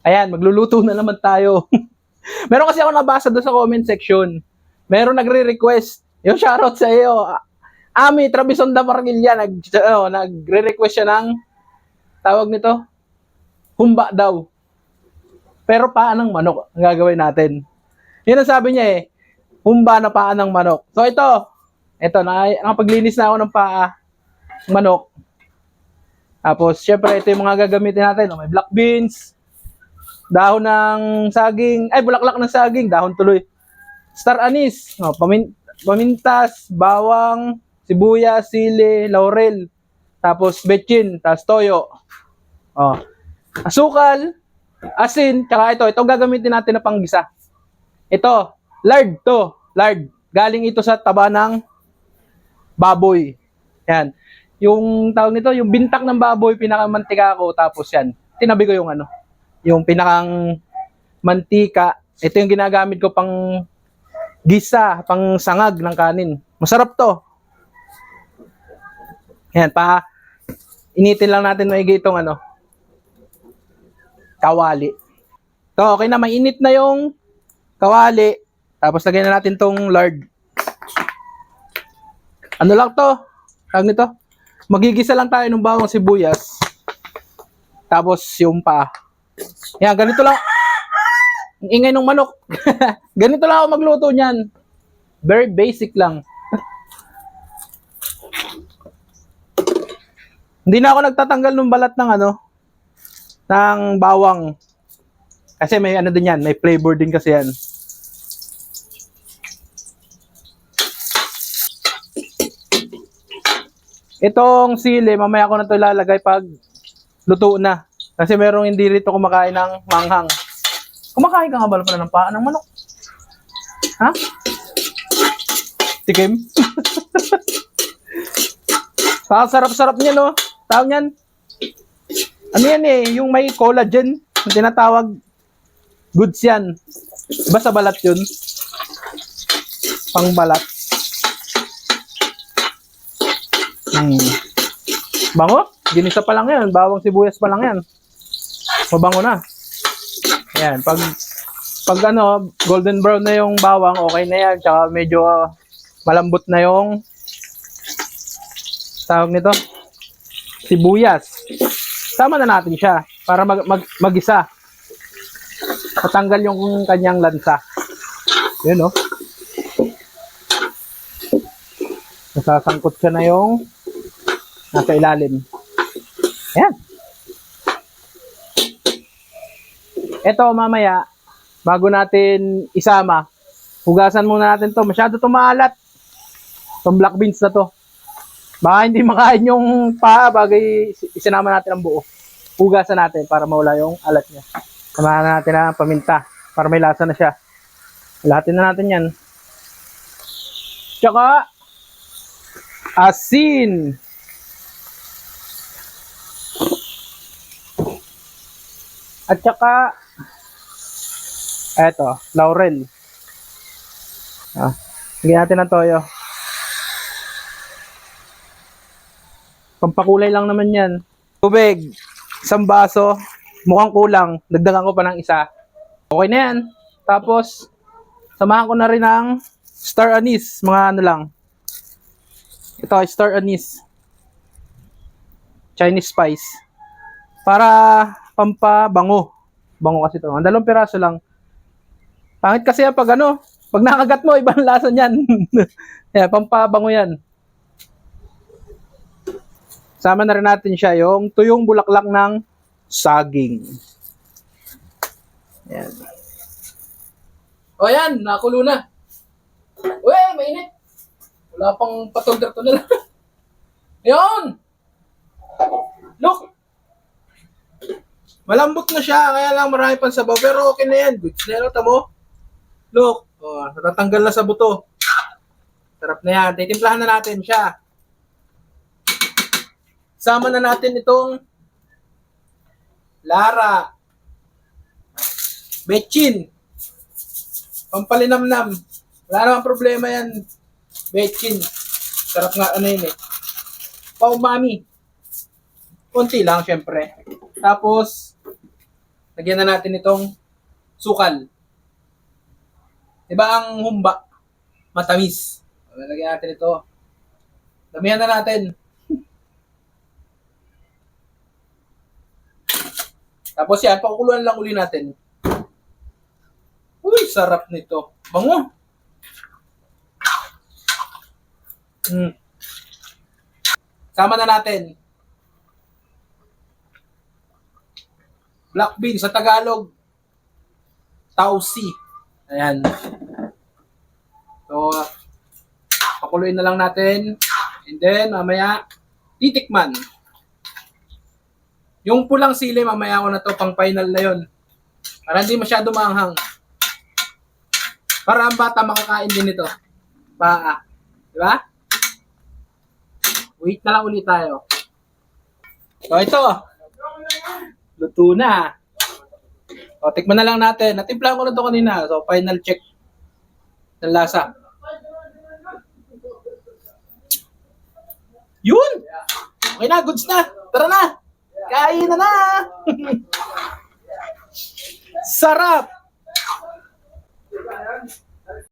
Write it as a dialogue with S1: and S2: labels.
S1: Ayan, magluluto na naman tayo. Meron kasi ako nabasa doon sa comment section. Meron nagre-request. Yung shoutout sa iyo. Ami Trabisonda Margilla nagre-request siya ng tawag nito, humba daw. Pero paa ng manok ang gagawin natin. Yun ang sabi niya eh. Humba na paa ng manok. So ito nakapaglinis na ako ng paa ng manok. Tapos syempre ito yung mga gagamitin natin. May black beans, dahon ng saging, bulaklak ng saging, dahon tuloy. Star anise, pamintas, bawang, sibuyas, sili, laurel, tapos betchin, tapos toyo. Asukal, asin, tsaka itong gagamitin natin na panggisa. Ito, lard to. Lard. Galing ito sa taba ng baboy. Yan. Yung tawag nito, yung bintak ng baboy, pinakamantika ko. Tapos yan, tinabi ko yung pinakang mantika. Ito yung ginagamit ko pang gisa, pang sangag ng kanin. Masarap to. Yan, initin lang natin maigi itong kawali. So, okay na, mainit na yung kawali. Tapos lagyan na natin tong lard. Ano lang to? Tawag nito? Magigisa lang tayo ng bawang sibuyas. Tapos yung yan, ganito lang. Ang ingay ng manok. Ganito lang ako magluto niyan. Very basic lang. Hindi na ako nagtatanggal ng balat ng ng bawang. Kasi may din yan, may flavor din kasi yan. Itong sili, mamaya ko na ito ilalagay pag luto na. Kasi merong hindi rito kumakain ng manghang. Kumakain ka nga ba pala ng paa ng manok? Ha? Tikim? Sarap-sarap niya, no? Tawag niyan. Ano yan eh, yung may collagen, yung tinatawag, goods yan. Basta balat yun. Pang balat. Bango? Ginisa pa lang yan. Bawang sibuyas pa lang yan. Mabango na. Ayan. Pag golden brown na yung bawang, okay na yan. Tsaka medyo malambot na yung tawag nito, sibuyas. Sama na natin siya para magisa. Patanggal yung kanyang lansa. Yun, no? Nasasangkot siya na yung nasa ilalim. Ayan. Ito mamaya, bago natin isama, hugasan muna natin to. Masyado to maalat. Itong black beans na to. Baka hindi makain yung paa bagay isinama natin ang buo. Hugasan natin para mawala yung alat niya. Samahan natin ang paminta para may lasa na siya. Lahatin na natin yan. Tsaka asin. At saka eto, laurel. Lagyan natin ng toyo. Pampakulay lang naman yan. Tubig, isang baso. Mukhang kulang. Dagdagan ko pa ng isa. Okay na yan. Tapos, samahan ko na rin ng star anise. Mga lang. Ito, star anise. Chinese spice. Para pampabango. Bango kasi ito. Ang 2 piraso lang. Pangit kasi yan pag pag nakagat mo, ibang lasa niyan. Yeah, pampabango yan. Sama na rin natin siya yung tuyong bulaklak ng saging. Yan. O yan, nakulo na. Uy, mainit. Wala pang patulder to na lang. Ayun! Look! Malambot na siya, kaya lang marami pang sabaw. Pero okay na yan. Goods na yan, tamo. Look, natatanggal na sa buto. Sarap na yan. Titimplahan na natin siya. Sama na natin itong Lara. Betchin. Pampalinamnam. Wala namang problema yan. Betchin. Sarap nga yun eh. Paumami. Kunti lang syempre. Tapos Lagyan na natin itong sukal. Diba ang humba? Matamis. Lagyan natin ito. Damihan na natin. Tapos yan, pakukuluan lang uli natin. Uy, sarap nito. Bango. Sama na natin. Black bean sa Tagalog. Tausi. Ayan. So, pakuluin na lang natin. And then, mamaya, titikman. Yung pulang sili, mamaya ko na to pang final na yon. Para hindi masyado maanghang. Para ang bata makakain din ito. Paa. Diba? Wait na lang ulit tayo. So, ito. Luto na. O, tikman na lang natin. Natimpla ko na ito kanina. So, final check ng lasa. Yun! Okay na, goods na. Tara na! Kain na na! Sarap!